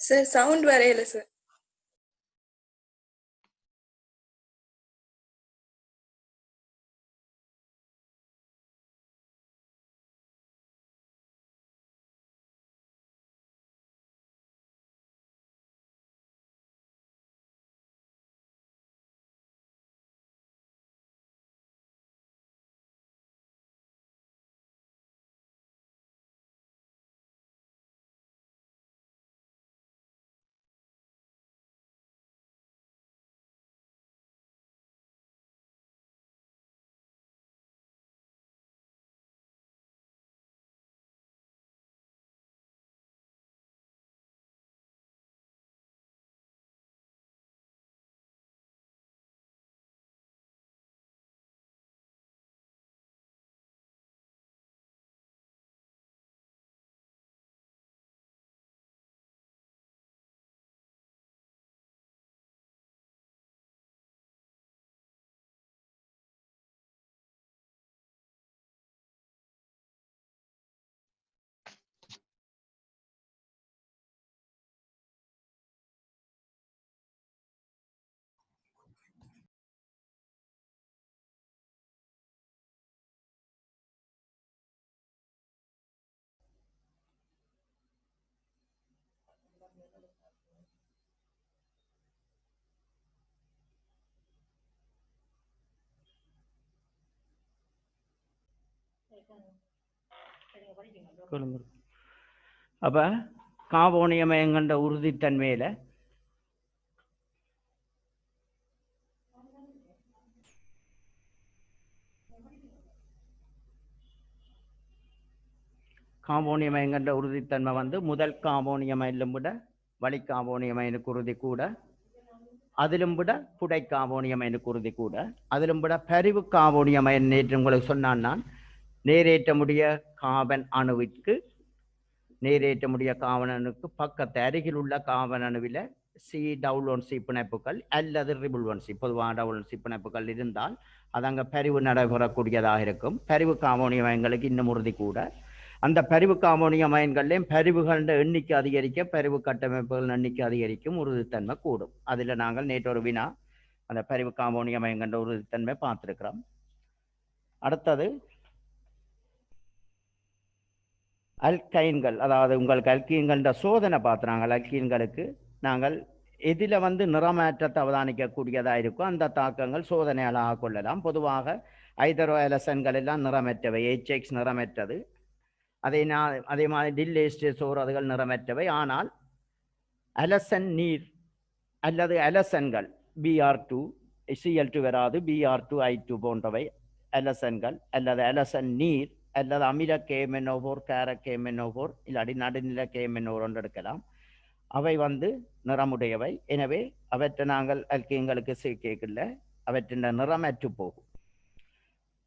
Sir sound வரையல sir. அப்ப காவோனியமயங்கண்ட உறுதித்தன்மையில காவோனியமயங்கண்ட உறுதித்தன்மை வந்து முதல் காவோனியமயிலும் விட வழி காவோனியமயனுக்கு உறுதி கூட, அதிலும் விட புடை காவோனியமயனுக்கு உறுதி கூட, அதிலும் விட பரிவு காவோனியமயன் நேற்று உங்களுக்கு சொன்னான் நான். நேரேற்றமுடைய காவன் அணுவிற்கு நேரேற்றமுடைய காவனனுக்கு பக்கத்து அருகில் உள்ள காவன் அணுவில சி டவுலோன்சி பிணைப்புகள் அல்லது ரிபுல்வன்சி பொதுவான டவுலோன்சி பிணைப்புகள் இருந்தால் அது அங்கே பரிவு நடைபெறக்கூடியதாக இருக்கும். பரிவு காவோனிய மயன்களுக்கு இன்னும் உறுதி கூட. அந்த பரிவு காவோனிய மயன்கள்லையும் பரிவுகள எண்ணிக்கை அதிகரிக்க பரிவு கட்டமைப்புகள் எண்ணிக்கை அதிகரிக்கும், உறுதித்தன்மை கூடும். அதில் நாங்கள் நேற்றொரு வினா அந்த பரிவு காவோனிய மயன்கண்ட உறுதித்தன்மை பார்த்துருக்கிறோம். அடுத்தது அல்கைன்கள், அதாவது உங்களுக்கு அல்கீன்கள சோதனை பார்த்துறாங்க. அல்கீன்களுக்கு நாங்கள் எதில் வந்து நிறமாற்றத்தை அவதானிக்கக்கூடியதாக இருக்கும் அந்த தாக்கங்கள் சோதனையாளாக கொள்ளலாம். பொதுவாக ஐதரோ அலசன்கள் எல்லாம் நிறமற்றவை, HX நிறமற்றது. அதே மாதிரி டில்லேஸ்டோர் அதுகள் நிறமற்றவை. ஆனால் அலசன் நீர் அல்லது அலசன்கள் BR2 Cl2 வராது, BR2I2 போன்றவை அலசன்கள் அல்லது அலசன் நீர் அல்லது அமில KMnO4 கேர KMnO4 இல்லாடி நடுநில KMnO4 ஒன்று எடுக்கலாம். அவை வந்து நிறமுடையவை. எனவே அவற்றை நாங்கள் அல்கீன்களுக்கு சேர்க்கல, அவற்றின் நிறம் அற்று போகும்.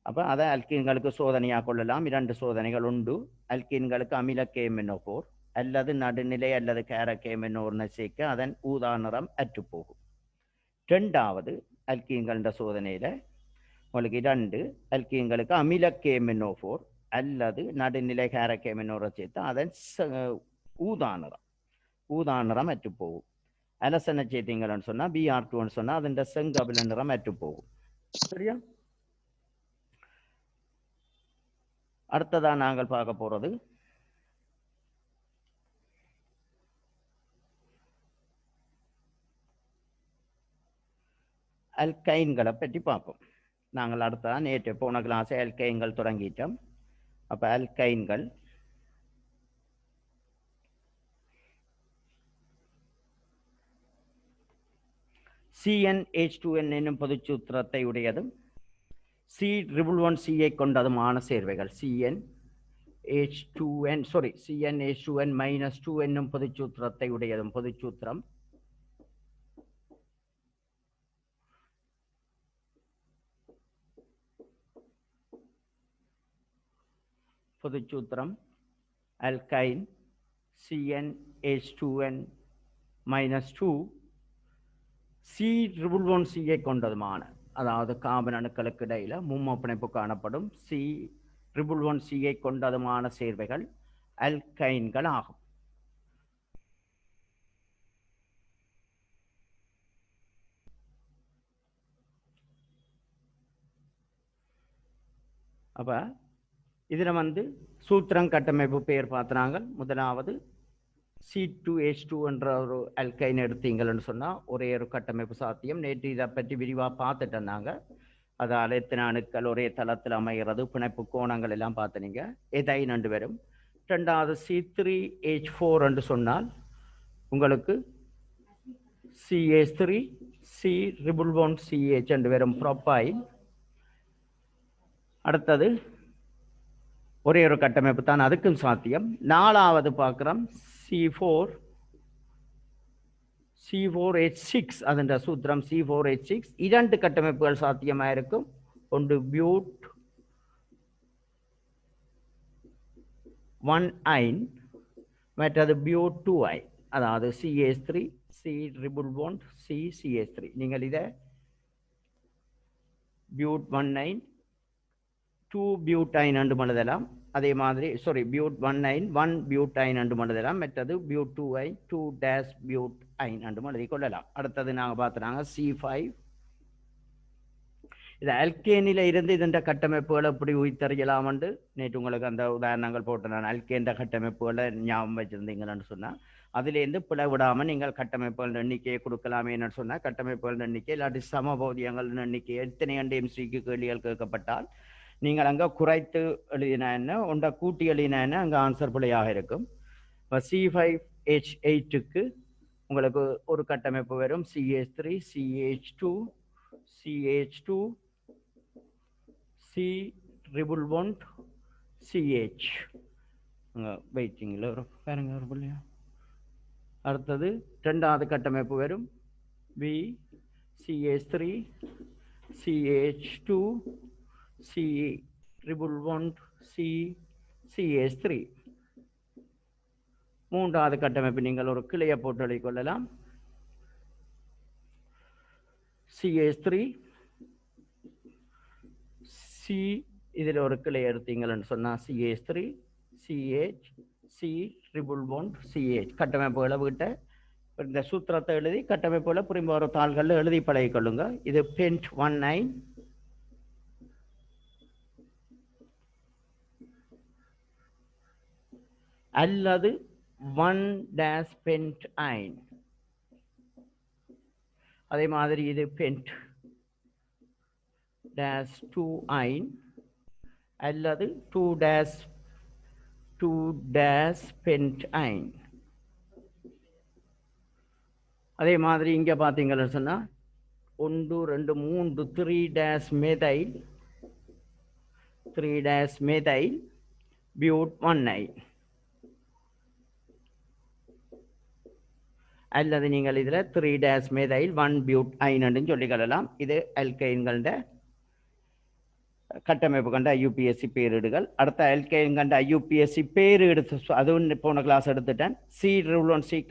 அப்போ அதை அல்கீன்களுக்கு சோதனையாக கொள்ளலாம். 2 சோதனைகள் உண்டு. அல்கீன்களுக்கு அமில KMnO4 அல்லது நடுநிலை அல்லது கேர KMnO4 சேர்க்க அதன் ஊதா நிறம் அற்று போகும். 2வது அல்கீன்கள் சோதனையில் உங்களுக்கு 2 அல்கீன்களுக்கு அமில KMnO4 அல்லது நடுநிலை கேர KMnO4 சேர்த்து அதன் ஊதா நிறம் அற்று போகும். அலசனை சேர்த்தீங்கன்னு சொன்னா BR2 சொன்னா அதன் செங்கபில நிறம் அற்று போகும். சரியா? அடுத்ததா நாங்கள் பார்க்க போறது அல்கைன்களை பற்றி பார்ப்போம். நாங்கள் அடுத்ததா நேற்று போன கிளாஸை அல்கைன்கள் தொடங்கிட்டோம். அப்ப அல்கைன்கள் CnH2n என்னும் பொதுச்சூத்திரத்தை உடையதும் C111C கொண்டதுமான சேர்வைகள். CnH2n -2 என்னும் பொதுச்சூத்திரத்தை உடையதும் பொதுச்சூத்திரம் அல்கைன் CnH2n -2 C111C கொண்டதுமான, அதாவது கார்பன் அணுக்களுக்கு இடையில மும்ம பிணைப்பு காணப்படும் C111C கொண்டதுமான சேர்வைகள் அல்கைன்கள் ஆகும். அப்போ இதில் வந்து சூத்திரம் கட்டமைப்பு பெயர் பார்த்துனாங்க. முதலாவது C2H2 என்ற ஒரு அல்கைன் எடுத்தீங்கன்னு சொன்னால் ஒரே ஒரு கட்டமைப்பு சாத்தியம். நேற்று இதை பற்றி விரிவாக பார்த்துட்டோம் நாங்கள். அதால் எத்தனை அணுக்கள் ஒரே தளத்தில் அமைகிறது, பிணைப்பு கோணங்கள் எல்லாம் பார்த்துனீங்க. எதைன் ரெண்டு வரும். ரெண்டாவது C3H4 என்று சொன்னால் உங்களுக்கு CH3 C triple bond CH என்று வரும் ப்ரோப்பைல். அடுத்தது ஒரே ஒரு கட்டமைப்பு தான், அதுக்கும் சாத்தியம். நாலாவது பார்க்குறோம் C4H6, அதன் சூத்திரம் C4H6. இரண்டு கட்டமைப்புகள் சாத்தியமாக இருக்கும். ஒன்று பியூட் 1 மற்றது பியூட் 2 அதாவது CH3 C triple bond CH3. நீங்கள் இதை பியூட் 1 2 பியூட்டைன் என்று எழுதலாம். அதே மாதிரி பியூட் 1 பியூட்டைன் என்று எழுதலாம். மற்றது பியூட் 2 டேஷ் பியூட்டைன் என்று எழுதி கொள்ளலாம். அடுத்தது நாங்கள் பார்த்துனாங்க C5. இது அல்கேனில் இருந்து இதன் கட்டமைப்புகளை எப்படி உயிர்த்தறியலாம் என்று நேற்று உங்களுக்கு அந்த உதாரணங்கள் போட்டு நான் அல்கேன் கட்டமைப்புகளை ஞாபகம் வச்சிருந்தீங்கன்னு சொன்னால் அதிலேருந்து பிளவிடாமல் நீங்கள் கட்டமைப்புகள் எண்ணிக்கையை கொடுக்கலாமேன்னு சொன்னால் கட்டமைப்புகள் எண்ணிக்கை இல்லாட்டி சமபௌதியங்கள் எண்ணிக்கை எத்தனை MCக்கு கேள்விகள் கேட்கப்பட்டால் நீங்கள் அங்கே குறைத்து எழுதினா என்ன, ஒன்றை கூட்டி எழுதினா என்ன, அங்கே ஆன்சர் பிழையாக இருக்கும். இப்போ C5H8க்கு உங்களுக்கு ஒரு கட்டமைப்பு வரும். CH3 CH2 CH2 C triple bond CH. வெயிட்டிங்கில் ஒரு பாருங்க ஒரு பிள்ளையா. அடுத்தது ரெண்டாவது கட்டமைப்பு வரும் B CH3 CH2 C triple bond CH3. மூன்றாவது கட்டமைப்பு நீங்கள் ஒரு கிளையை போட்டு எழுதிக் கொள்ளலாம். CH3 C இதில் ஒரு கிளை எடுத்தீங்கன்னு சொன்னால் CH3 CH C triple bond CH. கட்டமைப்புகளை விட்ட இந்த சூத்திரத்தை எழுதி கட்டமைப்புகளை புரிம்ப ஒரு தாள்களில் எழுதி பழகிக்கொள்ளுங்க. இது பென்ட் 1 அல்லது 1 பென்ட் ஐன். அதே மாதிரி இது பென்ட் -2 ஐன் அல்லது 2 பென்ட் ஐன். அதே மாதிரி இங்கே பார்த்தீங்கன்னு சொன்னால் 1 2 3 3 மெதைல் 3 மெதைல் பியூட் 1 அல்லது நீங்கள் இதில் 3 மெதைல் 1 பியூட் ஐன்னு சொல்லிக்கொள்ளலாம். இது அல்கைன்கள கட்டமைப்பு கண்ட IUPAC பேரிடுகள். அடுத்த அல்கைன் கண்ட IUPAC பேரிடு அதுவும் போன கிளாஸ் எடுத்துட்டேன். C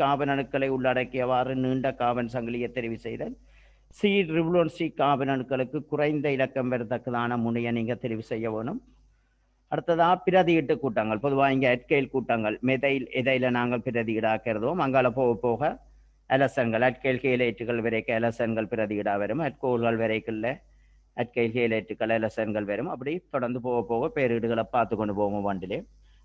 கார்பன் அணுக்களை உள்ளடக்கியவாறு நீண்ட கார்பன் சங்கிலியை தெரிவு செய்தல். C கார்பன் அணுக்களுக்கு குறைந்த இலக்கம் பெறத்தக்கதான முனையை நீங்கள் தெரிவு செய்ய வேணும். அடுத்ததாக பிரதியிட்டு கூட்டங்கள். பொதுவாக இங்கே அட்கைல் கூட்டங்கள் மெதைல் எதையில் நாங்கள் பிரதியிடாக்கிறதோம் அங்கால போக போக அலசன்கள் அட்கைல் கேலேட்டுகள் வரைக்கும் அலசன்கள் பிரதியிடா வரும். அட்கோல்கள் வரைக்குள்ள அட்கைல் கேலேட்டுகள் அலசன்கள் வரும். அப்படி தொடர்ந்து போக போக பேரிடுகளை பார்த்து கொண்டு போவோம் வண்டிலே.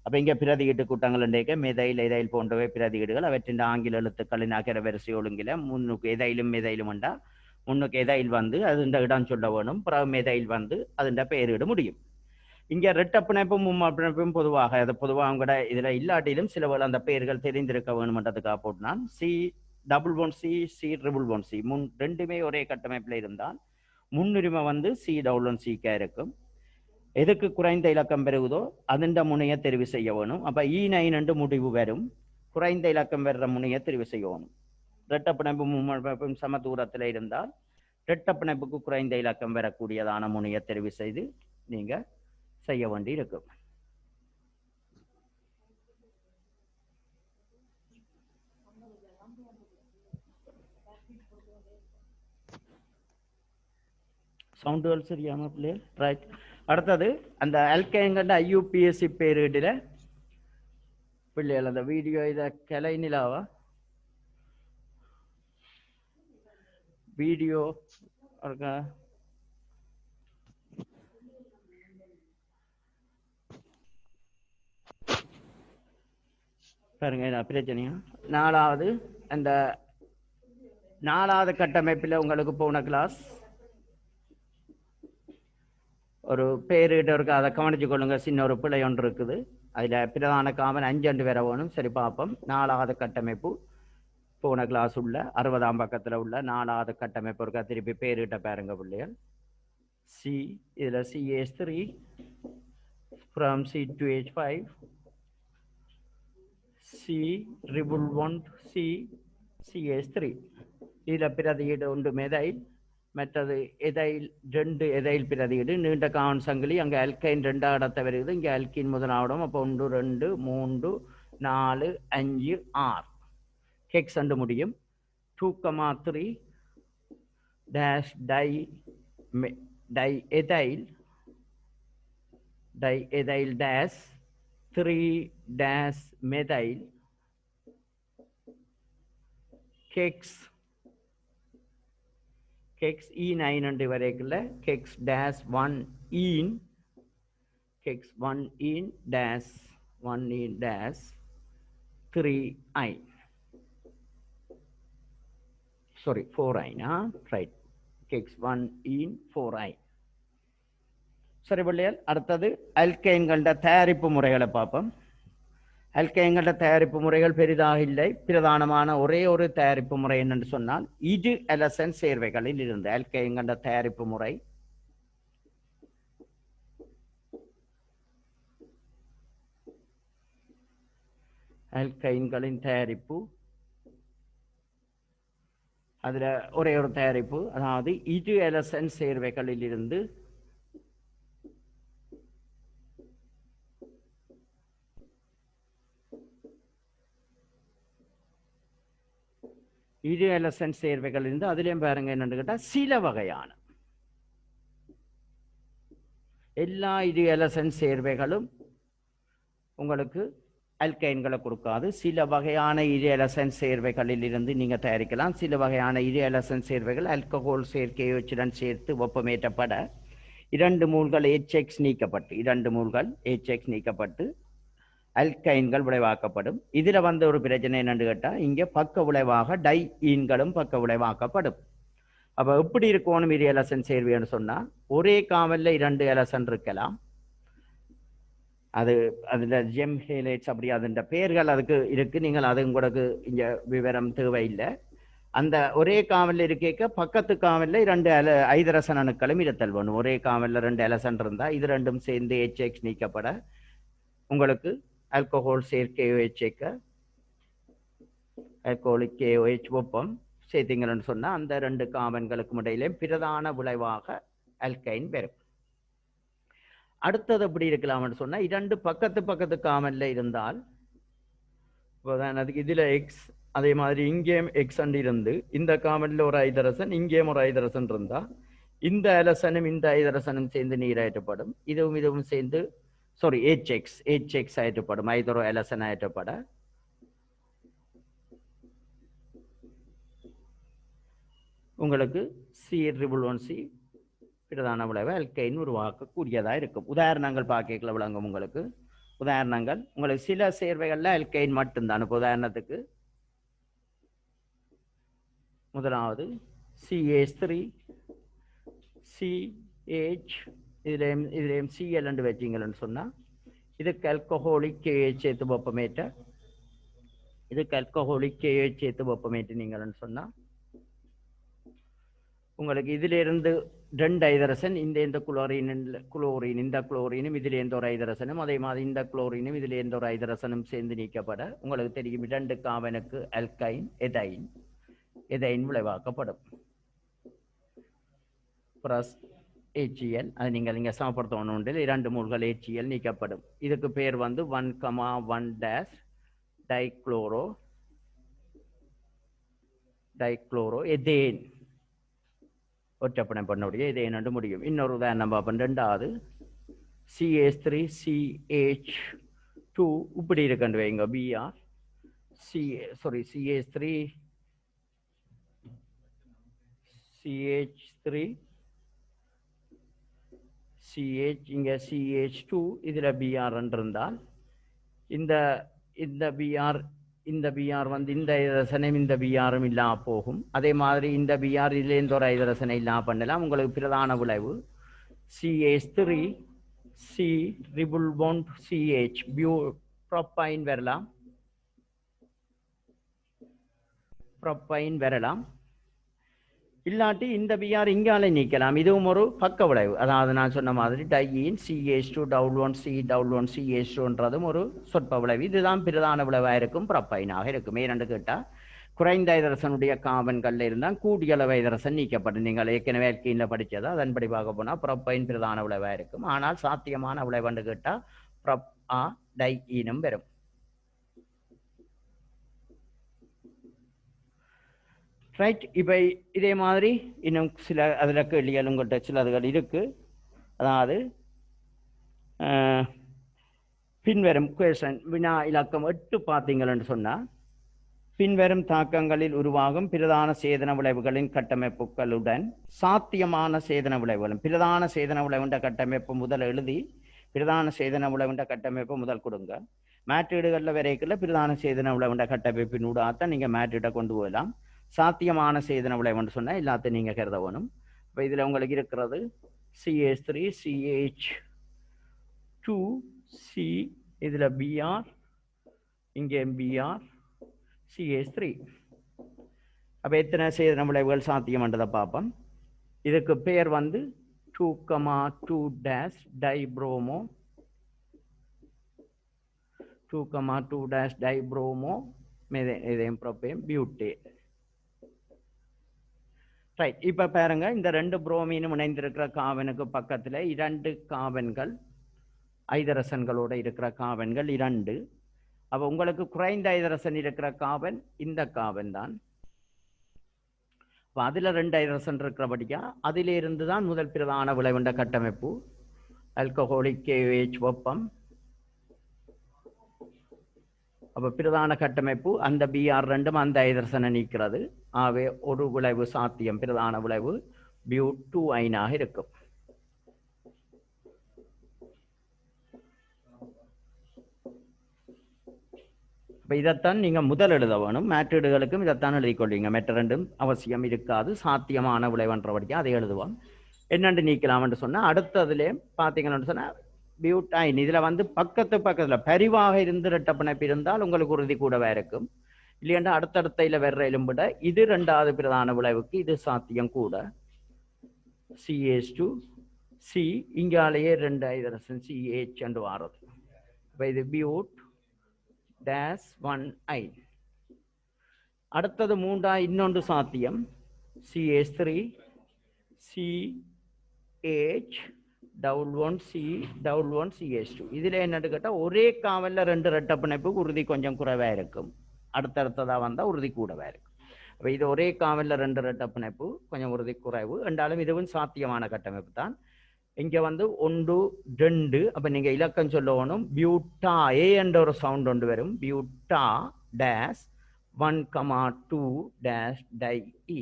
அப்போ இங்கே பிரதியிட்டு கூட்டங்கள் இன்றைக்கு மெதைல் எதைல் போன்றவை பிரதியிடுகள். அவற்றின் ஆங்கில எழுத்துக்களின் அகர வரிசை ஒழுங்கில் முன்னுக்கு எதையிலும் உண்டா முன்னுக்கு எதைல் வந்து அதுண்ட இடம் சொல்ல வேணும். பிறகு மெதைல் வந்து அதுண்ட பேரிட முடியும். இங்கே ரெட்ட பிணைப்பும் மும்மா பிணைப்பும் பொதுவாக அது பொதுவாக கூட இதில் இல்லாட்டிலும் சில வேலை அந்த பெயர்கள் தெரிந்திருக்க வேணுமென்றதுக்காக போட்டுனான். C double bond C triple bond C ரெண்டுமே ஒரே கட்டமைப்பில் இருந்தால் முன்னுரிமை வந்து C டபுள் பாண்ட் Cக்கா இருக்கும். எதுக்கு குறைந்த இலக்கம் பெறுவதோ அதுண்ட முனையை தெரிவு செய்ய வேணும். அப்போ E9 முடிவு வரும். குறைந்த இலக்கம் பெறுற முனையை தெரிவு செய்ய வேணும். ரெட்ட பிணைப்பும் மும்மா பிணைப்பும் சம தூரத்தில் இருந்தால் ரெட்ட பிணைப்புக்கு குறைந்த இலக்கம் பெறக்கூடியதான முனையை தெரிவு செய்து நீங்கள் செய்ய வேண்டி இருக்கும். சவுண்டுகள் சரியான பிள்ளைகள் ரைட். அடுத்தது அந்த அல்கைன்கண்ட IUPAC பேரிடில் பிள்ளைகள் அந்த வீடியோ இதை கிளை நிலாவா வீடியோ இருக்கா பாருங்க என்ன பிரச்சனையா. நாலாவது அந்த நாலாவது கட்டமைப்பில் உங்களுக்கு போன கிளாஸ் ஒரு பேரிட இருக்கு, அதை கவனிச்சு கொள்ளுங்க. சின்ன ஒரு பிழை ஒன்று இருக்குது. அதில் பிரதான காமன் 5 வேற வேணும். சரி பார்ப்போம். நாலாவது கட்டமைப்பு போன கிளாஸ் உள்ள 60ஆம் பக்கத்தில் உள்ள நாலாவது கட்டமைப்பு இருக்கா, திருப்பி பேரிட்ட பாருங்க பிள்ளைகள். சி இதில் CH3 from C to H5, C triple bond C CH3. இதில் பிரதியீடு ஒன்று மெதைல், மற்றது எதைல் 2 எதைல் பிரதியீடு. நீண்ட காவன் சங்கிலி அங்கே அல்கைன் 2ஆம் இடத்தை வருகிறது, இங்கே அல்கின் முதலாவிடம். அப்போ 1 2 3 4 5 6 ஹெக்ஸ் அண்டு முடியும். 2,3 dash diethyl dash 3 dash methyl kex E9 என்று வரைக்குள்ள kex dash 1 in kex 1 in dash 3i sorry 4i right, kex 1 in 4i. சரி பிள்ளைகள், அடுத்தது அல்கைன்கள தயாரிப்பு முறைகளை பார்ப்போம். அல்கைன்கள தயாரிப்பு முறைகள் பெரிதாக இல்லை. பிரதானமான ஒரே ஒரு தயாரிப்பு முறை என்னென்று சொன்னால் இரு அலசன் சேர்வைகளில் இருந்து அல்கைன்கள தயாரிப்பு முறை. அல்கைன்களின் தயாரிப்பு அதுல ஒரே ஒரு தயாரிப்பு, அதாவது இரு அலசன் சேர்வைகளில் இருந்து இரு அலசன் சேர்வைகள் இருந்து அதுலயும் பாருங்க என்னன்னு கேட்டா சில வகையான எல்லா இரு அலசன் சேர்வைகளும் உங்களுக்கு அல்கைன்களை கொடுக்காது. சில வகையான இரு அலசன் சேர்வைகளில் இருந்து நீங்க தயாரிக்கலாம். சில வகையான இரு அலசன் சேர்வைகள் ஆல்கஹால் சேர்க்கையுடன் சேர்த்து வெப்பமேற்றப்பட 2 மூல்கள் HX நீக்கப்பட்டு அல்கைன்கள் விளைவாக்கப்படும். இதுல வந்த ஒரு பிரச்சனை என்னன்னு கேட்டா இங்க பக்க விளைவாக டை ஈன்களும் பக்க விளைவாக்கப்படும். அப்ப எப்படி இருக்கணும் இரு அலசன் சேர்வைன்னு சொன்னா ஒரே காமல்ல 2 அலசன் இருக்கலாம். அதுல ஜெம் ஹேலைட்ஸ் அப்படி அதுன்ற பெயர்கள் அதுக்கு இருக்கு. நீங்கள் அது உங்களுக்கு இங்க விவரம் தேவையில்லை. அந்த ஒரே காவல்ல இருக்க பக்கத்து காவல்ல 2 ஐதரசன் அணுக்களும் இருத்தல் வேணும். ஒரே காவல்ல 2 அலசன் இருந்தா இது ரெண்டும் சேர்ந்து HX நீக்கப்பட உங்களுக்கு ஆல்கஹால் சேர்க்கைக்க ஆல்கஹாலிக் KOH வெப்பம் சேர்த்தீங்கன்னு சொன்னா அந்த 2 காமன்களுக்கும் இடையிலே பிரதான விளைவாக அல்கைன் பெறும். அடுத்தது எப்படி இருக்கலாம்னு சொன்னா 2 பக்கத்து காமன்ல இருந்தால் அதுக்கு இதுல எக்ஸ், அதே மாதிரி இங்கேயும் எக்ஸ் அண்ட் இருந்து இந்த காமன்ல ஒரு ஐதரசன் இங்கேயும் ஒரு ஐதரசன் இருந்தா இந்த அலசனும் இந்த ஐதரசனும் சேர்ந்து நீராற்றப்படும். இதுவும் சேர்ந்து சாரி HX ஆற்றப்படும். ஐதரோ அலசன் ஆற்றப்பட உங்களுக்கு C1C பிரதான விளைவு அல்கைன் உருவாக்கக்கூடியதா இருக்கும். உதாரணங்கள் பார்க்கல விளங்கும் உங்களுக்கு. உதாரணங்கள் உங்களுக்கு சில சேர்வைகள்ல அல்கைன் மட்டும்தான். உதாரணத்துக்கு முதலாவது CH3 CH இதுலயும் Cl என்று வச்சிங்கன்னு சொன்னா இதுக்கு ஆல்கஹாலிக் KH சேர்த்து வெப்பமேற்ற இதுக்கு ஆல்கஹாலிக் KH சேர்த்து வெப்பமேற்றினீங்கன்னு சொன்னா உங்களுக்கு இதுல இருந்து 2 ஐதரசன் இந்த குளோரின் இந்த குளோரினும் இதுல எந்த ஒரு ஐதரசனும் அதே மாதிரி இந்த குளோரினும் இதுல எந்த ஒரு ஐதரசனும் சேர்ந்து நீக்கப்பட உங்களுக்கு தெரியும் 2 காவனுக்கு அல்கைன் எதைன் விளைவாக்கப்படும். பிளஸ் HCl அது நீங்கள் இங்க சமப்படுத்தணும். 2 மூல்கள் HCl நீக்கப்படும். இதுக்கு பேர் வந்து 1,1 dash டைக்ளோரோ எதேன் ஒற்றப்பனை பண்ணக்கூடிய இதை என்னண்டு முடியும். இன்னொரு உதாரணம் பார்ப்போம். 2வது CH3 CH2 இப்படி இருக்கண்டு வைங்க. BR CH3 CH இங்க CH2 இதுல BR இருந்தால் இந்த இந்த பிஆர் வந்து இந்த ஐதரசனையும் இந்த பிஆரும் இல்லாமல் போகும். அதே மாதிரி இந்த பிஆர் இதுலேருந்து ஒரு ஐதரசனை இல்லாமல் பண்ணலாம். உங்களுக்கு பிரதான விளைவு CH3 C triple bond CH ப்ரோப்பைன் வரலாம், இல்லாட்டி இந்த பிஆர் இங்காலே நீக்கலாம். இதுவும் ஒரு பக்க விளைவு. அதாவது நான் சொன்ன மாதிரி டையின் CH2 1C CH2ன்றதும் ஒரு சொற்ப விளைவு. இதுதான் பிரதான விளைவாக இருக்கும், ப்ரோப்பைனாக இருக்கும். ஏனென்று கேட்டால் குறைந்த ஐதரசனுடைய கார்பன்கள்ல இருந்தால் கூடிய அளவு ஐதரசன் நீக்கப்படும். நீங்கள் ஏற்கனவே கீழே படித்ததா அதன்படி பார்க்க போனால் ப்ரோப்பைன் பிரதான விளைவாக இருக்கும். ஆனால் சாத்தியமான விளைவுன்னு கேட்டால் ப்ரோப் ஆ டையினும் வரும். ரைட். இப்போ இதே மாதிரி இன்னும் சில அதில் கேள்விகள் உங்கள்கிட்ட சிலதுகள் இருக்குது. அதாவது பின்வரும் கொஸ்டின் வினா இலக்கம் 8 பார்த்தீங்கன்னு சொன்னால், பின்வரும் தாக்கங்களில் உருவாகும் பிரதான சேதன விளைவுகளின் கட்டமைப்புகளுடன் சாத்தியமான சேதன விளைவுகளும். பிரதான சேதன விளைவுன்ற கட்டமைப்பு முதல் எழுதி பிரதான சேதன விளைவுன்ற கட்டமைப்பு முதல் கொடுங்க. மேற்றீடுகளில் வரைக்குள்ள பிரதான சேதன விளைவுன்ற கட்டமைப்பினூடாகத்தான் நீங்கள் மேற்றீட்டை கொண்டு போகலாம். சாத்தியமான சேதன விளைவுன்னு சொன்னால் எல்லாத்தையும் நீங்கள் கருத வேணும். இப்போ இதில் உங்களுக்கு இருக்கிறது CH3 CH2 C, இதில் BR, இங்கே BR CH3. அப்போ எத்தனை சேதன விளைவுகள் சாத்தியம்ன்றதை பார்ப்போம். இதுக்கு பேர் வந்து 2,2- டைப்ரோமோ 2,2- டைப்ரோமோ மெதேன் ப்ரோப்பேன் பியூட்டேட். ரைட். இப்போ பாருங்க, இந்த 2 புரோமீனும் இணைந்திருக்கிற கார்பனுக்கு பக்கத்தில் 2 கார்பன்கள் ஐதரசன்களோட இருக்கிற கார்பன்கள் 2. அப்போ உங்களுக்கு குறைந்த ஐதரசன் இருக்கிற கார்பன் இந்த கார்பன் தான். இப்போ அதில் 2 ஐதரசன் இருக்கிறபடியா அதிலிருந்து தான் முதல் பிரதான விளைவுண்ட கட்டமைப்பு ஆல்கஹாலிக் KOH வெப்பம். அப்போ பிரதான கட்டமைப்பு அந்த BR2 அந்த ஐதரசனை நீக்கிறது. ஆகவே ஒரு விளைவு சாத்தியம், பிரதான விளைவு பியூட்2ஐனாக இருக்கும். இப்போ இதைத்தான் நீங்கள் முதல் எழுத வேணும். மேற்றீடுகளுக்கும் இதைத்தான் எழுதிக்கொள்வீங்க. மற்ற ரெண்டும் அவசியம் இருக்காது. சாத்தியமான விளைவுன்றபடியாக அதை எழுதுவோம். என்னென்று நீக்கலாம்னு சொன்னால், அடுத்ததுலே பார்த்தீங்கன்னு சொன்னால் பியூட்டைன் இதில் வந்து பக்கத்தில் பரிவாக இருந்து இரட்டை பிணைப்பு இருந்தால் உங்களுக்கு உறுதி கூடவே இருக்கும். இல்லையென்றா அடுத்தடுத்த இல்லை வெற எலும்பிட இது 2வது பிரதான விளைவுக்கு இது சாத்தியம் கூட. CH2 C இங்காலேயே 2 ஐதரசன் CH என்று வாரது. இப்போ இது பியூட் -1I. அடுத்தது 3 இன்னொன்று சாத்தியம் CH3 CH -1C இதில் என்னன்னு கேட்டால் ஒரே காவலில் 2 இரட்டை பிணைப்பு உறுதி கொஞ்சம் குறைவாக இருக்கும். அடுத்தடுத்ததாக வந்தால் உறுதி கூடவாக இருக்கும். அப்போ இது ஒரே காவலில் 2 இரட்டை பிணைப்பு கொஞ்சம் உறுதி குறைவு என்றாலும் இதுவும் சாத்தியமான கட்டமைப்பு தான். இங்கே வந்து 1 2. அப்போ நீங்கள் இலக்கம் சொல்லணும். பியூட்டா ஏ என்ற ஒரு சவுண்ட் ஒன்று வரும். பியூட்டா -1,2- டைஇ.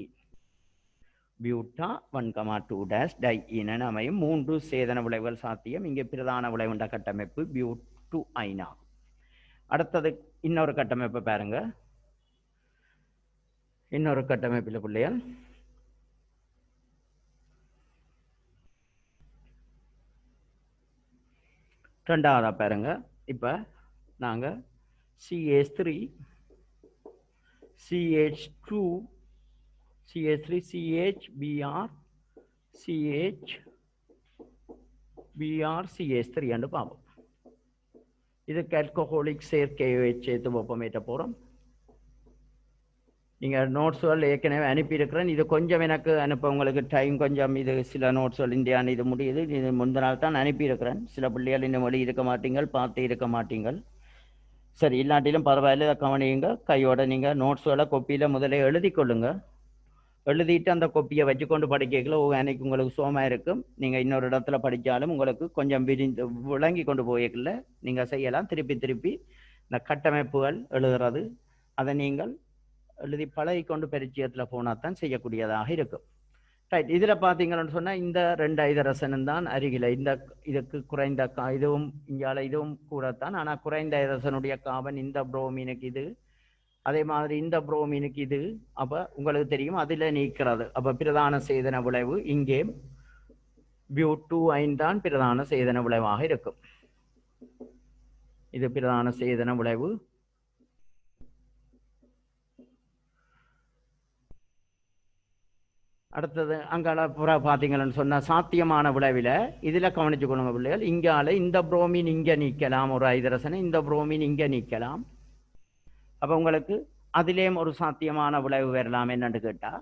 பியூட்டா 1,2- டைஇன் அமையும் 3 சேதன விளைவுகள் சாத்தியம். இங்கே பிரதான விளைவுண்ட கட்டமைப்பு பியூட்2ஐனா. அடுத்தது இன்னொரு கட்டமைப்பு பாருங்க. இன்னொரு கட்டமைப்பில் பிள்ளைகள் ரெண்டாவதா பாருங்க. இப்போ நாங்கள் CH3 CH2 CH3 CH BR CH BR CH3 என்று பார்ப்போம். இது ஆல்கஹாலிக் KOH சேர்த்து வெப்பமேற்ற போகிறோம். நீங்கள் நோட்ஸுகள் ஏற்கனவே அனுப்பியிருக்கிறேன். இது கொஞ்சம் எனக்கு அனுப்ப உங்களுக்கு டைம் கொஞ்சம், இது சில நோட்ஸுகள் இந்தியான்னு இது முடியுது. இது முந்தின நாள் தான் அனுப்பியிருக்கிறேன். சில பிள்ளைகள் இன்னும் வழி இருக்க மாட்டீங்கள், பார்த்து இருக்க மாட்டீங்கள். சரி, இல்லாட்டிலும் பரவாயில்ல, இதை கவனியுங்க. கையோட நீங்கள் நோட்ஸுகளை கொப்பியில் முதலே எழுதி கொள்ளுங்க. எழுதிட்டு அந்த கொப்பியை வச்சுக்கொண்டு படிக்கல அன்னைக்கு உங்களுக்கு சோமாக இருக்கும். நீங்கள் இன்னொரு இடத்துல படித்தாலும் உங்களுக்கு கொஞ்சம் விளங்கி கொண்டு போய்க்கல நீங்கள் செய்யலாம். திருப்பி இந்த கட்டமைப்புகள் எழுதுறது அதை நீங்கள் எழுதி பழகி கொண்டு பரிச்சயத்தில் போனால் தான் செய்யக்கூடியதாக இருக்கும். ரைட். இதில் பார்த்தீங்கன்னு சொன்னால் இந்த 2 ஐதரசனும் தான் அருகில் இந்த இதுக்கு குறைந்த இதுவும் இங்கால இதுவும் கூடத்தான். ஆனால் குறைந்த ஐதரசனுடைய கார்பன் இந்த புரோமீனுக்கு இது, அதே மாதிரி இந்த புரோமீனுக்கு இது. அப்போ உங்களுக்கு தெரியும் அதில் நீக்கிறது. அப்போ பிரதான சேதன விளைவு இங்கே பியூட்-2 தான் பிரதான சேதன விளைவாக இருக்கும். இது பிரதான சேதன விளைவு. அடுத்தது அங்கால பார்த்தீங்கன்னு சொன்னால் சாத்தியமான விளைவில் இதில் கவனிச்சுக்கணுங்க பிள்ளைகள். இங்கால இந்த புரோமின் இங்கே நீக்கலாம், ஒரு ஐதரசனை இந்த புரோமின் இங்கே நீக்கலாம். அப்போ உங்களுக்கு அதிலேயும் ஒரு சாத்தியமான விளைவு வரலாம். என்னன்னு கேட்டால்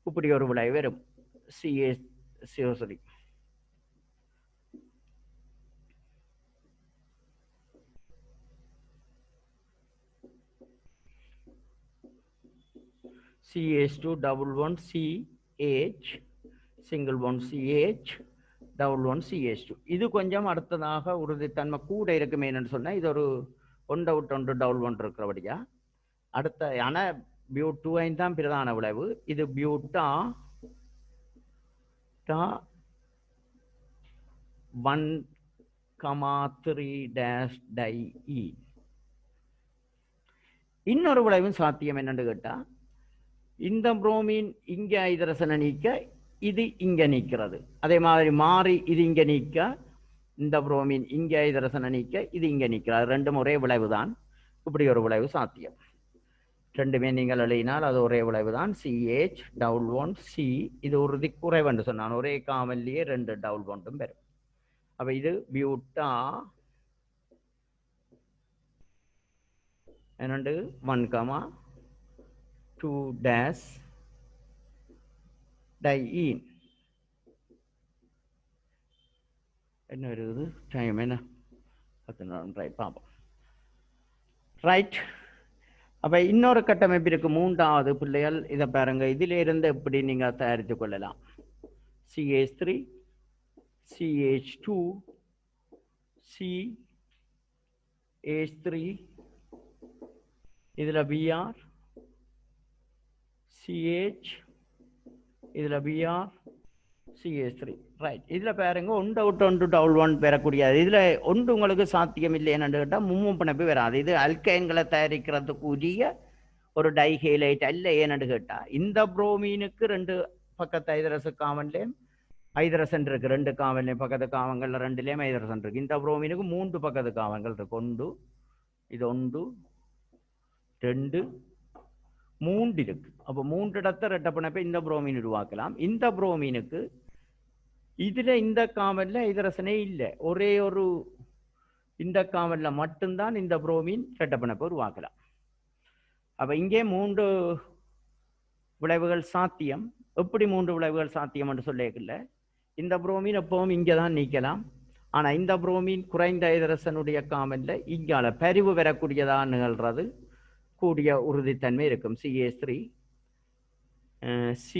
இப்படி ஒரு விளைவு வரும். CH211CH single bond CH double bond CH2. இது கொஞ்சம் அடுத்ததாக உறுதித்தன்மை கூட இருக்குமே என்று சொன்னால் இது ஒரு ஒன்றை விட்டு ஒன்று டபுள் ஒன்று இருக்கிறபடியா அடுத்த. ஆனால் பியூட்-2 தான் பிரதான விளைவு. இது பியூட்டா-1,3-டைஈ. இன்னொரு விளைவும் சாத்தியம் என்னன்னு கேட்டால் இந்த புரோமின் இங்கே ஐதரசனை நீக்க இது இங்கே நீக்கிறது. அதே மாதிரி மாறி இது இங்கே நீக்க இந்த புரோமின் இங்கே ஐதரசனை நீக்க இது இங்கே நீக்கிறது. ரெண்டும் ஒரே விளைவு தான். இப்படி ஒரு விளைவு சாத்தியம். ரெண்டுமே நீங்கள் எழுதினால் அது ஒரே விளைவு தான். CH double one C. இது உறுதி குறைவென்று சொன்னான். ஒரே காமன்லேயே 2 டபுள் ஒன்றும் பெறும். அப்போ இது பியூட்டா என்னண்டு 1,2-டைஈன். என்ன இருக்குது டைம் என்ன 10 ரைட் பார்ப்போம். ரைட். அப்போ இன்னொரு கட்டமைப்பு இருக்கு. மூன்றாவது பிள்ளைகள் இதை பாருங்க. இதிலிருந்து எப்படி நீங்கள் தயாரித்து கொள்ளலாம். CH3 CH2 CH3 இதில் Br CH இதில் Br CH3. ரைட். இதில் பாருங்க ஒன்று விட்டு ஒன்று டபுள் ஒன் பெறக்கூடியது. இதில் ஒன்று உங்களுக்கு சாத்தியம் இல்லை என்னென்னு கேட்டால் மும்மும் பிணைப்பு வராது. இது அல்கைன்களை தயாரிக்கிறதுக்குரிய ஒரு டைஹேலைட் அல்ல. ஏன்னு கேட்டால் இந்த புரோமீனுக்கு 2 பக்கத்து ஐதரச காமன்லேயும் ஐதரசன் இருக்கு. 2 காவன்லேயும் பக்கத்து காவங்கள் 2லேயும் ஐதரசன் இருக்கு. இந்த புரோமீனுக்கு 3 பக்கத்து காவங்கள் இருக்கு. 1 இது 1 2 3 இருக்கு. அப்போ 3 இடத்த ரெட்ட பிணைப்பை இந்த புரோமீன் உருவாக்கலாம். இந்த புரோமீனுக்கு இதுல இந்த காவல்ல ஐதரசனே இல்லை. ஒரே ஒரு இந்த காவல்ல மட்டும்தான் இந்த புரோமீன் ரெட்ட பிணைப்பை உருவாக்கலாம். அப்ப இங்கே 3 விளைவுகள் சாத்தியம். எப்படி 3 விளைவுகள் சாத்தியம் என்று சொல்லிக்கல. இந்த புரோமீன் எப்பவும் இங்கே தான் நீக்கலாம். ஆனா இந்த புரோமீன் குறைந்த ஐதரசனுடைய காமல்ல இங்கால பரிவு வரக்கூடியதா நிகழ்றது கூடிய உறுதித்தன்மை இருக்கும். CH3 C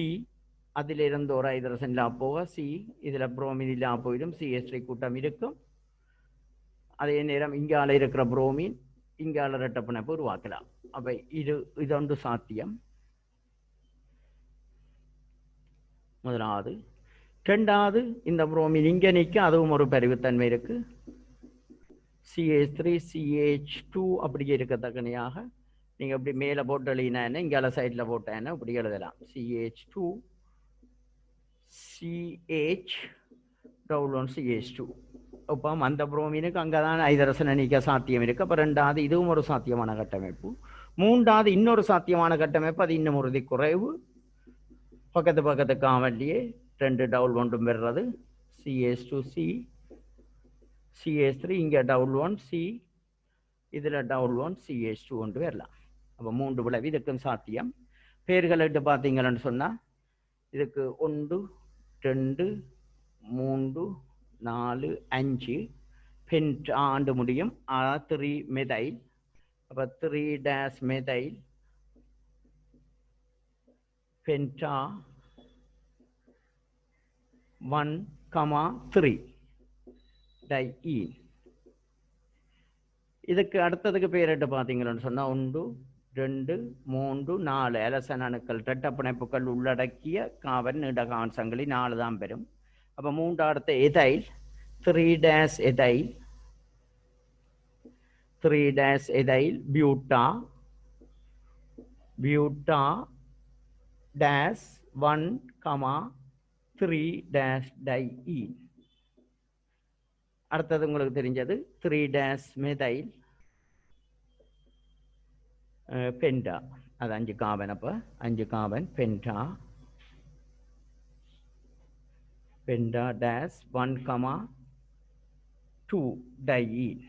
அதிலிருந்து ஒரு ஐதரசன் இல்லா போக C இதுல புரோமீன் இல்லா போயிடும். CH3 கூட்டம் இருக்கும். அதே நேரம் இங்கால இருக்கிற புரோமீன் இங்கால ரெட்ட பிணைப்பு உருவாக்கலாம். அப்ப இது ஒன்று சாத்தியம். முதலாவது. ரெண்டாவது, இந்த புரோமீன் இங்கே நிற்க அதுவும் ஒரு பரிவுத்தன்மை இருக்கு. CH3 CH2 அப்படியே இருக்கத்தக்கனையாக நீங்க இப்படி மேல போட்டு எழுதினா என்ன, இங்கால சைட்ல போட்டா என்ன, இப்படி எழுதலாம். CH2 CH double one CH2. இப்போ அந்த புரோமீனுக்கு அங்கதான் ஐதரசனை நீக்க சாத்தியம் இருக்கு. அப்ப ரெண்டாவது இதுவும் ஒரு சாத்தியமான கட்டமைப்பு. மூன்றாவது இன்னொரு சாத்தியமான கட்டமைப்பு, அது இன்னும் உறுதி குறைவு. பக்கத்து பக்கத்து காமல்லையே 2 டபுள் ஒன்றும் பெறுறது. CH2C CH3 இங்கே டபுள் ஒன் C இதுல டபுள் ஒன் CH2 ஒன்று வரலாம். அப்போ 3 விளைவு இதுக்கும் சாத்தியம். பேர்களிட்டு பார்த்தீங்கன்னு சொன்னா இதுக்கு 1 2 3 4 5 பென்ட் ஆண்டு முடியும். 3 மெதைல். அப்போ 3 மெதைல் பென்டா 1,3 டைஈன். இதுக்கு அடுத்ததுக்கு பேரிட்டு பார்த்தீங்கன்னு சொன்னா 1 2 3 4 அலசன் அணுக்கள் இரட்டை பிணைப்புகள் உள்ளடக்கிய காவன் நீடகான் சங்கிலி 4 தான் பெறும். அப்போ மூன்றாவது எதைல் 3' எதைல் 3' எதைல் பியூட்டா பியூட்டா டேஸ் 1,3' டைஈன். அடுத்தது உங்களுக்கு தெரிஞ்சது 3' மெதைல் பென்டா. அது 5 கார்பன். அப்போ 5 கார்பன் பென்டா பென்டா டேஸ் 1,2 டைஈன்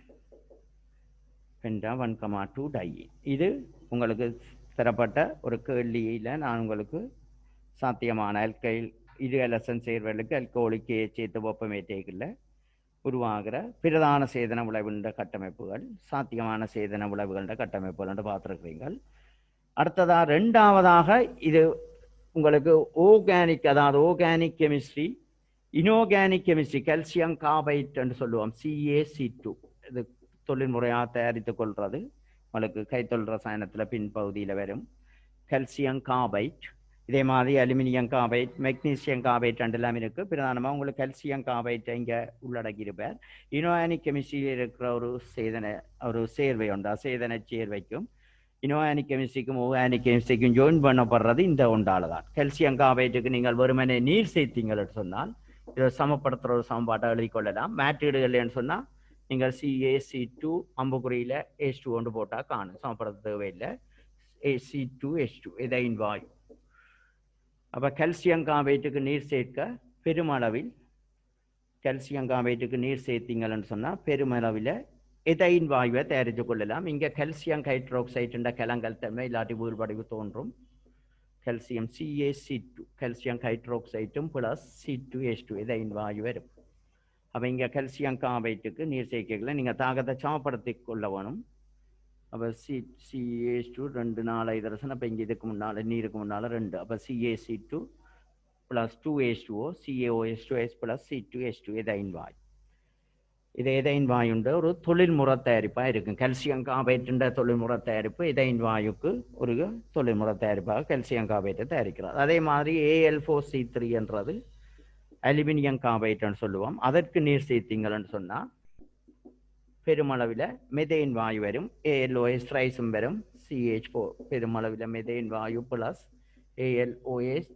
பென்டா 1,2 டைஈன். இது உங்களுக்கு தரப்பட்ட ஒரு கேள்வியில் நான் உங்களுக்கு சாத்தியமான அல்கைல் இரு அலசன் சேர்வர்களுக்கு அல்கோலிக் சேர்த்து வெப்பமேற்றேக்கில் உருவாகிற பிரதான சேதன விளைவுன்ற கட்டமைப்புகள், சாத்தியமான சேதன விளைவுகள கட்டமைப்புகள் என்று பார்த்துருக்கிறீர்கள். அடுத்ததாக ரெண்டாவதாக இது உங்களுக்கு ஆர்கானிக், அதாவது organic chemistry, inorganic chemistry, calcium carbide என்று சொல்லுவோம், CaC2. இது தொழில்முறையாக தயாரித்து கொள்வது உங்களுக்கு கைத்தொழில் ரசாயனத்தில் பின்பகுதியில் வரும் கால்சியம் கார்பைட். இதே மாதிரி அலுமினியம் கார்பைட், மெக்னீசியம் கார்பைட் ரெண்டெல்லாம் இருக்குது. பிரதானமாக உங்களுக்கு கால்சியம் கார்பைட் இங்கே உள்ளடக்கியிருப்பார். இன்ஆர்கானிக் கெமிஸ்ட்ரியில் இருக்கிற ஒரு சேர்வை உண்டா, சேதன சேர்வைக்கும் இன்ஆர்கானிக் கெமிஸ்ட்ரிக்கும் ஆர்கானிக் கெமிஸ்ட்ரிக்கும் ஜாயின் பண்ணப்படுறது இந்த ஒன்றால் தான். கால்சியம் கார்பைட்டுக்கு நீங்கள் வெறுமனே நீர் சேர்த்தீங்கன்னு சொன்னால் இதை சமப்படுத்துகிற ஒரு சமன்பாட்டை எழுதி கொள்ளலாம். மாற்றீடுகள்னு சொன்னால் நீங்கள் CaC2 அம்புக்குறியில் H2 ஒன்று போட்டால் காணும், சமப்படுத்த தேவையில்லை. C2H2 இதையின் வாயு. அப்போ கால்சியம் கார்பைட்டுக்கு நீர் சேர்க்க பெருமளவில், கால்சியம் கார்பைட்டுக்கு நீர் சேர்த்தீங்கன்னு சொன்னால் பெருமளவில் எதையின் வாயுவை தயாரித்து கொள்ளலாம். இங்கே கால்சியம் ஹைட்ரோக்சைடுன்ற கலங்கல் தன்மை இல்லாட்டி வீழ்வடைவு தோன்றும். கால்சியம் CaC2 கால்சியம் ஹைட்ரோக்சைட்டும் ப்ளஸ் C2H2 எதையின் வாயு வரும். அப்போ இங்கே கால்சியம் கார்பைட்டுக்கு நீர் சேர்க்கல நீங்கள் தாக்கத்தை சமப்படுத்தி கொள்ள வேணும். அப்போ CaH2 2 4 ஐதரசன். அப்போ இங்கே இதுக்கு முன்னால் நீருக்கு முன்னால் 2. அப்போ CaC2 plus 2H2O CaOH2S plus C2H2 ethyne வாயு. இது எதையின் வாயுன்ற ஒரு தொழில்முறை தயாரிப்பாக இருக்கும். கால்சியம் கார்பைட்டுன்ற தொழில்முறை தயாரிப்பு எதையின் வாயுக்கு ஒரு தொழில்முறை தயாரிப்பாக கால்சியம் கார்பைட்டை தயாரிக்கிறது. அதே மாதிரி Al4C3 என்றது அலுமினியம் கார்பைட்டுன்னு சொல்லுவோம். அதற்கு நீர் சேர்த்தீங்கன்னு சொன்னால் பெருமளவில் மெதேன் வாயு வரும். ALOH ரைஸும் வரும். CH4 பெருமளவில் மெதேன் வாயு ப்ளஸ் ALOH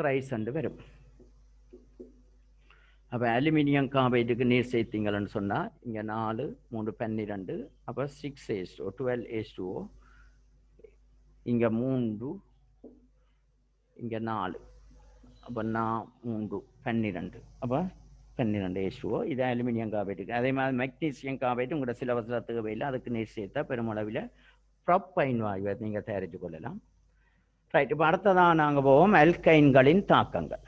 ரைஸ் என்று வரும். அப்போ அலுமினியம் கார்பைட்டுக்கு நீர் சேர்த்தீங்கன்னு சொன்னால் இங்கே 4 3 12. அப்போ 6H2 12H2O. இங்கே 3 இங்கே 4. அப்போ 3 12. அப்போ 12H2O. இது அலுமினியம் கார்பைட்டுக்கு. அதே மாதிரி மெக்னீசியம் கார்பைட்டு உங்களோட சிலவசில தேவையில் அதுக்கு நீர் சேர்த்தா பெருமளவில் ப்ரொப்பைன் வாயுவை நீங்கள் தயாரித்து கொள்ளலாம். ரைட். இப்போ அடுத்ததாக நாங்கள் போவோம் அல்கைன்களின் தாக்கங்கள்.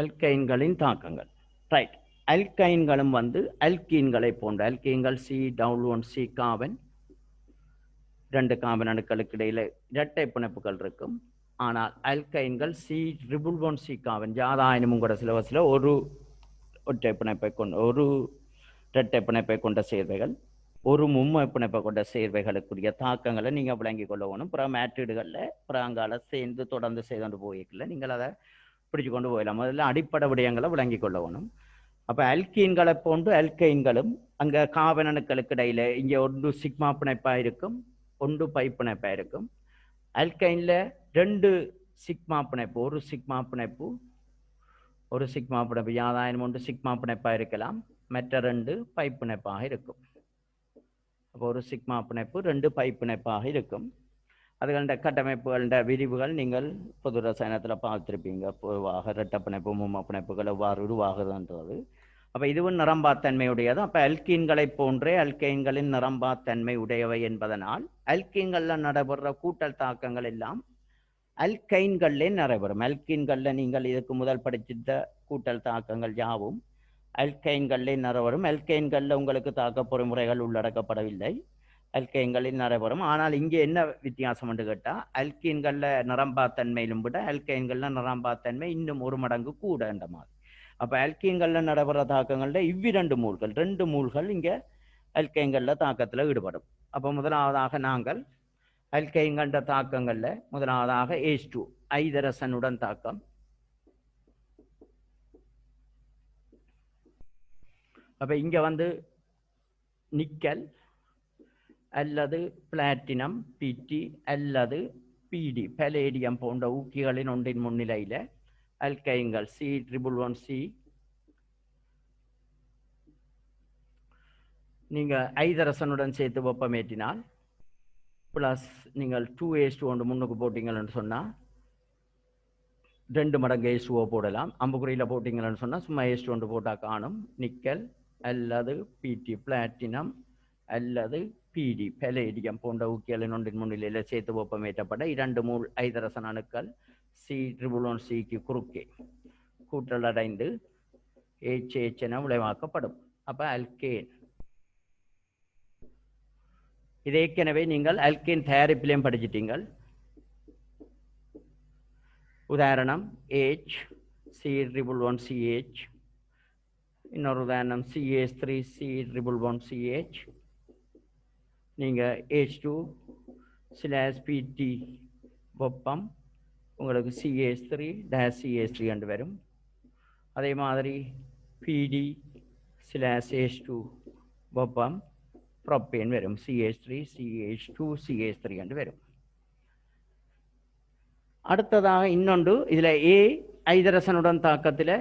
அல்கைன்களின் தாக்கங்கள். ரைட். அல்கைன்களும் அல்கீன்களை போன்ற அல்கீன்கள் C+C கார்பன் 2 கார்பன் அணுக்களுக்கு இடையில இரட்டை பிணைப்புகள் இருக்கும். ஆனால் அல்கைன்கள் C+C கார்பன் ஜாதாயினமும் கூட சிலவசில ஒரு ஒற்றை பிணைப்பை கொண்ட ஒரு இரட்டை பிணைப்பை கொண்ட சேர்வைகள், ஒரு மும்மை பிணைப்பை கொண்ட சேர்வைகளுக்குரிய தாக்கங்களை நீங்கள் விளங்கி கொள்ளணும். பிற மேட்ரிடுகளில் பிறங்கால சேர்ந்து தொடர்ந்து செய்து போய்க்கல நீங்கள் அதை பிடிச்சு கொண்டு போயிடலாம். முதல்ல அடிப்படை விடயங்களை விளங்கி கொள்ளணும். அப்போ அல்கீன்களை போன்று அல்கைன்களும் அங்கே கார்பன் அணுக்களுக்கு இடையில இங்கே ஒன்று சிக்மா பிணைப்பாக இருக்கும், ஒன்று பை பிணைப்பாக இருக்கும். அல்கைனில் 2 சிக்மா பிணைப்பு, ஒரு சிக்மா பிணைப்பு யாதாயிரம் ஒன்று சிக்மா பிணைப்பாக இருக்கலாம், மற்ற 2 பை பிணைப்பாக இருக்கும். அப்போ ஒரு சிக்மா பிணைப்பு 2 பை பிணைப்பாக இருக்கும். அதுகள கட்டமைப்புகள விரிவுகள் நீங்கள் பொது ரசாயனத்தில் பார்த்துருப்பீங்க. பொதுவாக இரட்டை பிணைப்பு மும்ம பிணைப்புகள் எவ்வாறு உருவாகுதுன்றது. அப்போ இதுவும் நிரம்பாத்தன்மையுடையது. அப்போ அல்கீன்களை போன்றே அல்கைன்களின் நிரம்பாத்தன்மை உடையவை என்பதனால் அல்கீன்களில் நடைபெற கூட்டல் தாக்கங்கள் எல்லாம் அல்கைன்களிலே நடைபெறும். அல்கீன்களில் நீங்கள் இதுக்கு முதல் படிச்சிட்ட கூட்டல் தாக்கங்கள் யாவும் அல்கைன்களிலே நடைபெறும். அல்கைன்களில் உங்களுக்கு தாக்க பொறிமுறைகள் உள்ளடக்கப்படவில்லை. அல்கைன்களில் நடைபெறும். ஆனால் இங்கே என்ன வித்தியாசம் என்று கேட்டால், அல்கீன்களில் நிரம்பாத்தன்மையிலும் விட அல்கைன்களில் நிரம்பாத்தன்மை இன்னும் ஒரு மடங்கு கூட என்ற மாதிரி. அப்போ அல்கீன்களில் நடைபெற தாக்கங்களில் இவ்விரண்டு மூல்கள் 2 மூல்கள் இங்கே அல்கைன்களில் தாக்கத்தில் ஈடுபடும். அப்போ முதலாவதாக நாங்கள் அல்கைன்கள தாக்கங்களில் முதலாவதாக H2 ஐதரசனுடன் தாக்கம். அப்போ இங்கே வந்து நிக்கல் அல்லது பிளாட்டினம் பிடி அல்லது பிடி பலேடியம் போன்ற ஊக்கிகளின் ஒன்றின் முன்னிலையில் அல்கைன்கள் C111C நீங்கள் ஐதரசனுடன் சேர்த்து வெப்பமேற்றினால் ப்ளஸ் நீங்கள் 2H2 ஒன்று முன்னுக்கு போட்டிங்கன்னு சொன்னால் 2 மடங்கு H2O போடலாம். அம்புக்குறியில் போட்டிங்கன்னு சொன்னால் சும்மா H2 ஒன்று போட்டால் காணும். நிக்கல் அல்லது பிடி பிளாட்டினம் அல்லது பிடி பலேடியம் போன்ற ஊக்கிகளின் ஒன்றின் முன்னிலையில் சேர்த்து வெப்பமேற்றப்பட்ட 2 மூல் ஐதரசன் அணுக்கள் C111Cக்கு குறுக்கே கூற்றல் அடைந்து HH என விளைவாக்கப்படும். அப்போ அல்கேன். இது ஏற்கனவே நீங்கள் அல்கேன் தயாரிப்பிலையும் படிச்சிட்டீங்கள். உதாரணம் H C111CH, இன்னொரு உதாரணம் CH3C111CH. நீங்கள் H2/PT வெப்பம் உங்களுக்கு CH3-CH3 என்று வரும். அதே மாதிரி PD/H2 வெப்பம் ப்ரோப்பேன் வரும். CH3CH2CH3 என்று வரும். அடுத்ததாக இன்னொன்று இதில் ஐதரசனுடன் தாக்கத்தில்